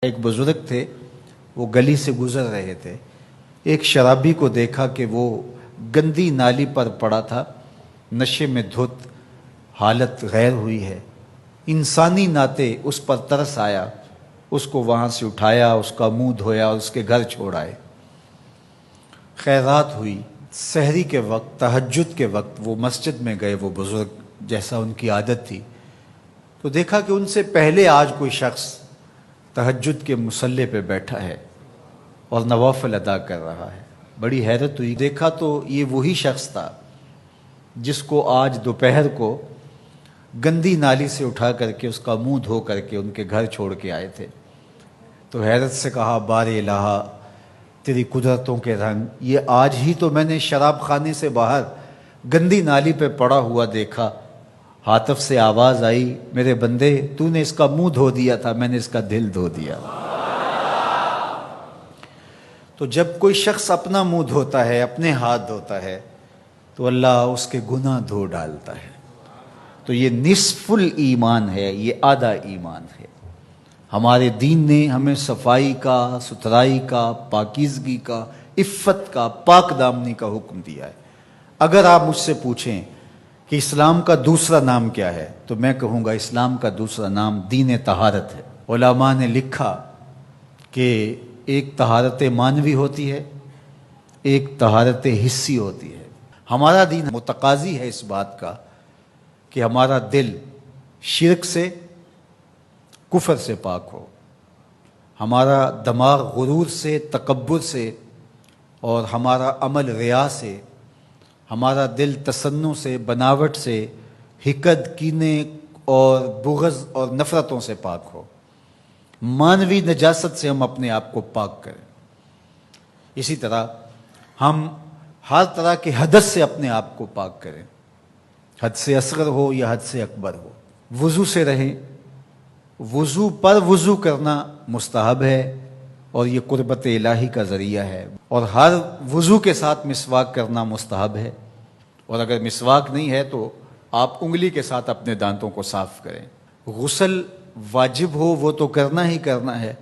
ایک بزرگ تھے، وہ گلی سے گزر رہے تھے۔ ایک شرابی کو دیکھا کہ وہ گندی نالی پر پڑا تھا، نشے میں دھت، حالت غیر ہوئی ہے۔ انسانی ناطے اس پر ترس آیا، اس کو وہاں سے اٹھایا، اس کا منہ دھویا اور اس کے گھر چھوڑ آئے۔ خیرات ہوئی۔ سحری کے وقت، تہجد کے وقت وہ مسجد میں گئے، وہ بزرگ، جیسا ان کی عادت تھی، تو دیکھا کہ ان سے پہلے آج کوئی شخص تہجد کے مصلی پہ بیٹھا ہے اور نوافل ادا کر رہا ہے۔ بڑی حیرت ہوئی، دیکھا تو یہ وہی شخص تھا جس کو آج دوپہر کو گندی نالی سے اٹھا کر کے اس کا منہ دھو کر کے ان کے گھر چھوڑ کے آئے تھے۔ تو حیرت سے کہا، بار الہ، تیری قدرتوں کے رنگ، یہ آج ہی تو میں نے شراب خانے سے باہر گندی نالی پہ پڑا ہوا دیکھا۔ ہاتف سے آواز آئی، میرے بندے، تو نے اس کا منہ دھو دیا تھا، میں نے اس کا دل دھو دیا۔ تو جب کوئی شخص اپنا منہ دھوتا ہے، اپنے ہاتھ دھوتا ہے، تو اللہ اس کے گناہ دھو ڈالتا ہے۔ تو یہ نصف الایمان ہے، یہ آدھا ایمان ہے۔ ہمارے دین نے ہمیں صفائی کا، ستھرائی کا، پاکیزگی کا، عفت کا، پاک دامنی کا حکم دیا ہے۔ اگر آپ مجھ سے پوچھیں کہ اسلام کا دوسرا نام کیا ہے، تو میں کہوں گا اسلام کا دوسرا نام دین طہارت ہے۔ علماء نے لکھا کہ ایک طہارت معنوی ہوتی ہے، ایک طہارت حسی ہوتی ہے۔ ہمارا دین متقاضی ہے اس بات کا کہ ہمارا دل شرک سے، کفر سے پاک ہو، ہمارا دماغ غرور سے، تکبر سے، اور ہمارا عمل ریا سے، ہمارا دل تصنع سے، بناوٹ سے، حقد، کینے اور بغض اور نفرتوں سے پاک ہو۔ مانوی نجاست سے ہم اپنے آپ کو پاک کریں۔ اسی طرح ہم ہر طرح کے حدث سے اپنے آپ کو پاک کریں، حد سے اصغر ہو یا حد سے اکبر ہو۔ وضو سے رہیں، وضو پر وضو کرنا مستحب ہے اور یہ قربت الہی کا ذریعہ ہے، اور ہر وضو کے ساتھ مسواک کرنا مستحب ہے، اور اگر مسواک نہیں ہے تو آپ انگلی کے ساتھ اپنے دانتوں کو صاف کریں۔ غسل واجب ہو وہ تو کرنا ہی کرنا ہے،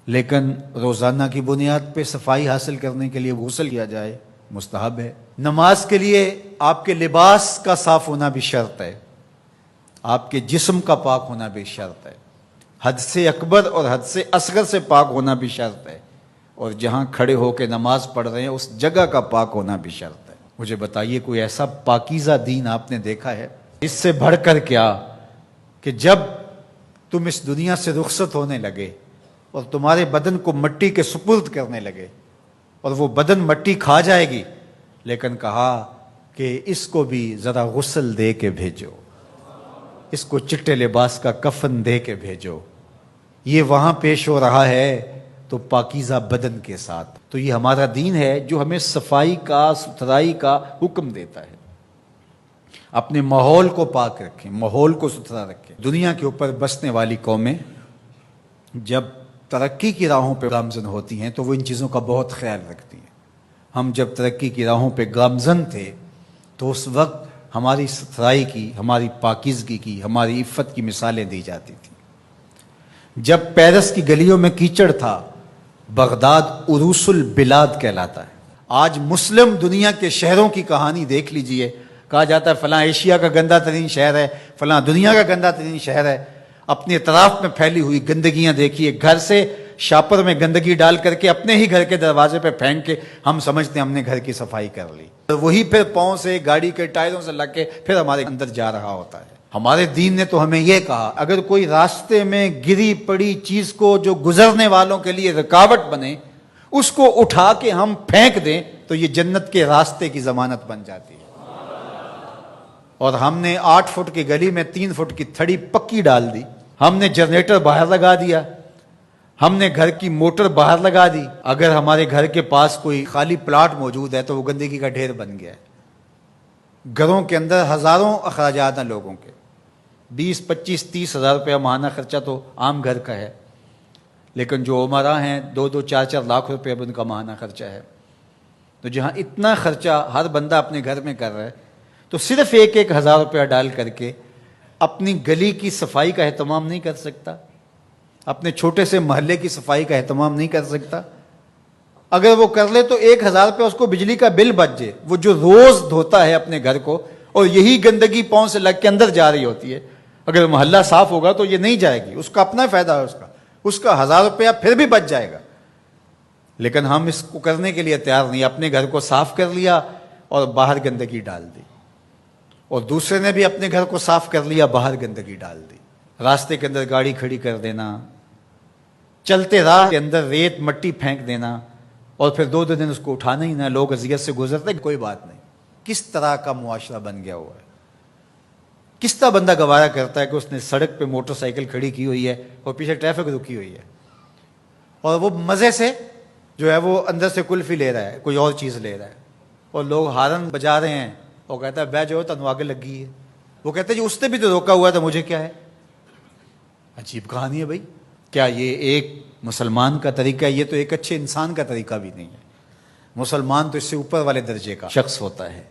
لیکن روزانہ کی بنیاد پہ صفائی حاصل کرنے کے لیے غسل کیا جائے، مستحب ہے۔ نماز کے لیے آپ کے لباس کا صاف ہونا بھی شرط ہے، آپ کے جسم کا پاک ہونا بھی شرط ہے، حد سے اکبر اور حد سے اصغر سے پاک ہونا بھی شرط ہے، اور جہاں کھڑے ہو کے نماز پڑھ رہے ہیں اس جگہ کا پاک ہونا بھی شرط ہے۔ مجھے بتائیے کوئی ایسا پاکیزہ دین آپ نے دیکھا ہے؟ اس سے بڑھ کر کیا کہ جب تم اس دنیا سے رخصت ہونے لگے اور تمہارے بدن کو مٹی کے سپرد کرنے لگے، اور وہ بدن مٹی کھا جائے گی، لیکن کہا کہ اس کو بھی ذرا غسل دے کے بھیجو، اس کو چٹے لباس کا کفن دے کے بھیجو۔ یہ وہاں پیش ہو رہا ہے تو پاکیزہ بدن کے ساتھ۔ تو یہ ہمارا دین ہے جو ہمیں صفائی کا، ستھرائی کا حکم دیتا ہے۔ اپنے ماحول کو پاک رکھیں، ماحول کو ستھرا رکھیں۔ دنیا کے اوپر بسنے والی قومیں جب ترقی کی راہوں پہ گامزن ہوتی ہیں تو وہ ان چیزوں کا بہت خیال رکھتی ہیں۔ ہم جب ترقی کی راہوں پہ گامزن تھے تو اس وقت ہماری ستھرائی کی، ہماری پاکیزگی کی، ہماری عفت کی مثالیں دی جاتی تھیں۔ جب پیرس کی گلیوں میں کیچڑ تھا، بغداد عروس البلاد کہلاتا ہے۔ آج مسلم دنیا کے شہروں کی کہانی دیکھ لیجئے، کہا جاتا ہے فلاں ایشیا کا گندہ ترین شہر ہے، فلاں دنیا کا گندہ ترین شہر ہے۔ اپنے اطراف میں پھیلی ہوئی گندگیاں دیکھیے، گھر سے شاپر میں گندگی ڈال کر کے اپنے ہی گھر کے دروازے پہ پھینک کے ہم سمجھتے ہیں ہم نے گھر کی صفائی کر لی، وہی پھر پاؤں سے، گاڑی کے ٹائروں سے لگ کے پھر ہمارے اندر جا رہا ہوتا ہے۔ ہمارے دین نے تو ہمیں یہ کہا، اگر کوئی راستے میں گری پڑی چیز کو جو گزرنے والوں کے لیے رکاوٹ بنے، اس کو اٹھا کے ہم پھینک دیں تو یہ جنت کے راستے کی ضمانت بن جاتی ہے۔ اور ہم نے 8 فٹ کی گلی میں 3 فٹ کی تھڑی پکی ڈال دی، ہم نے جنریٹر باہر لگا دیا، ہم نے گھر کی موٹر باہر لگا دی۔ اگر ہمارے گھر کے پاس کوئی خالی پلاٹ موجود ہے تو وہ گندگی کا ڈھیر بن گیا ہے۔ گھروں کے اندر ہزاروں اخراجات ہیں لوگوں کے، 20، 25، 30 ہزار روپیہ ماہانہ خرچہ تو عام گھر کا ہے، لیکن جو عمرا ہیں 2، 4 لاکھ روپے اب ان کا ماہانہ خرچہ ہے۔ تو جہاں اتنا خرچہ ہر بندہ اپنے گھر میں کر رہا ہے، تو صرف 1 ہزار روپیہ ڈال کر کے اپنی گلی کی صفائی کا اہتمام نہیں کر سکتا؟ اپنے چھوٹے سے محلے کی صفائی کا اہتمام نہیں کر سکتا؟ اگر وہ کر لے تو 1,000 روپے اس کو بجلی کا بل بچ جائے. وہ جو روز دھوتا ہے اپنے گھر کو اور یہی گندگی پاؤں سے لگ کے اندر جا رہی ہوتی ہے، اگر محلہ صاف ہوگا تو یہ نہیں جائے گی. اس کا اپنا فائدہ ہے، اس کا 1,000 روپیہ پھر بھی بچ جائے گا. لیکن ہم اس کو کرنے کے لیے تیار نہیں. اپنے گھر کو صاف کر لیا اور باہر گندگی ڈال دی، اور دوسرے نے بھی اپنے گھر کو صاف کر لیا، باہر گندگی ڈال دی. راستے کے اندر گاڑی کھڑی کر دینا، چلتے راہ کے اندر ریت مٹی پھینک دینا، اور پھر 2 دن اس کو اٹھانا ہی نہ. لوگ اذیت سے گزرتے، کوئی بات نہیں. کس طرح کا معاشرہ بن گیا ہوا ہے؟ کس طرح بندہ گوارا کرتا ہے کہ اس نے سڑک پہ موٹر سائیکل کھڑی کی ہوئی ہے اور پیچھے ٹریفک رکی ہوئی ہے، اور وہ مزے سے جو ہے وہ اندر سے کلفی لے رہا ہے، کوئی اور چیز لے رہا ہے، اور لوگ ہارن بجا رہے ہیں. وہ کہتا ہے بہ جو تنو آگے لگی ہے. وہ کہتے ہیں جی اس نے بھی تو روکا ہوا تھا، مجھے کیا ہے؟ عجیب کہانی ہے بھائی. کیا یہ ایک مسلمان کا طریقہ ہے؟ یہ تو ایک اچھے انسان کا طریقہ بھی نہیں ہے. مسلمان تو اس سے اوپر والے درجے کا شخص ہوتا ہے.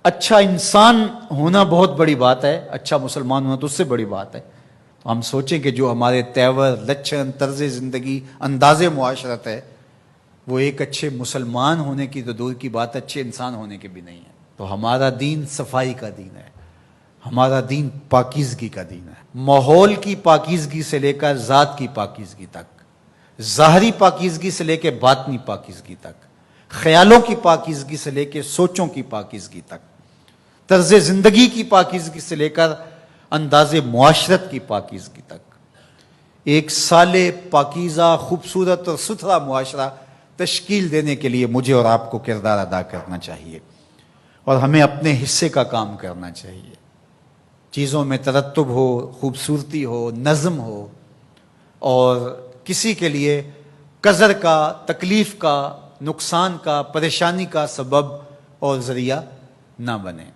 اچھا انسان ہونا بہت بڑی بات ہے، اچھا مسلمان ہونا تو اس سے بڑی بات ہے. تو ہم سوچیں کہ جو ہمارے تیور، لچھن، طرز زندگی، انداز معاشرت ہے، وہ ایک اچھے مسلمان ہونے کی تو دور کی بات، اچھے انسان ہونے کی بھی نہیں ہے. تو ہمارا دین صفائی کا دین ہے، ہمارا دین پاکیزگی کا دین ہے. ماحول کی پاکیزگی سے لے کر ذات کی پاکیزگی تک، ظاہری پاکیزگی سے لے کے باطنی پاکیزگی تک، خیالوں کی پاکیزگی سے لے کے سوچوں کی پاکیزگی تک، طرز زندگی کی پاکیزگی سے لے کر انداز معاشرت کی پاکیزگی تک، ایک صالح، پاکیزہ، خوبصورت اور ستھرا معاشرہ تشکیل دینے کے لیے مجھے اور آپ کو کردار ادا کرنا چاہیے، اور ہمیں اپنے حصے کا کام کرنا چاہیے. چیزوں میں ترتب ہو، خوبصورتی ہو، نظم ہو، اور کسی کے لیے قذر کا، تکلیف کا، نقصان کا، پریشانی کا سبب اور ذریعہ نہ بنے.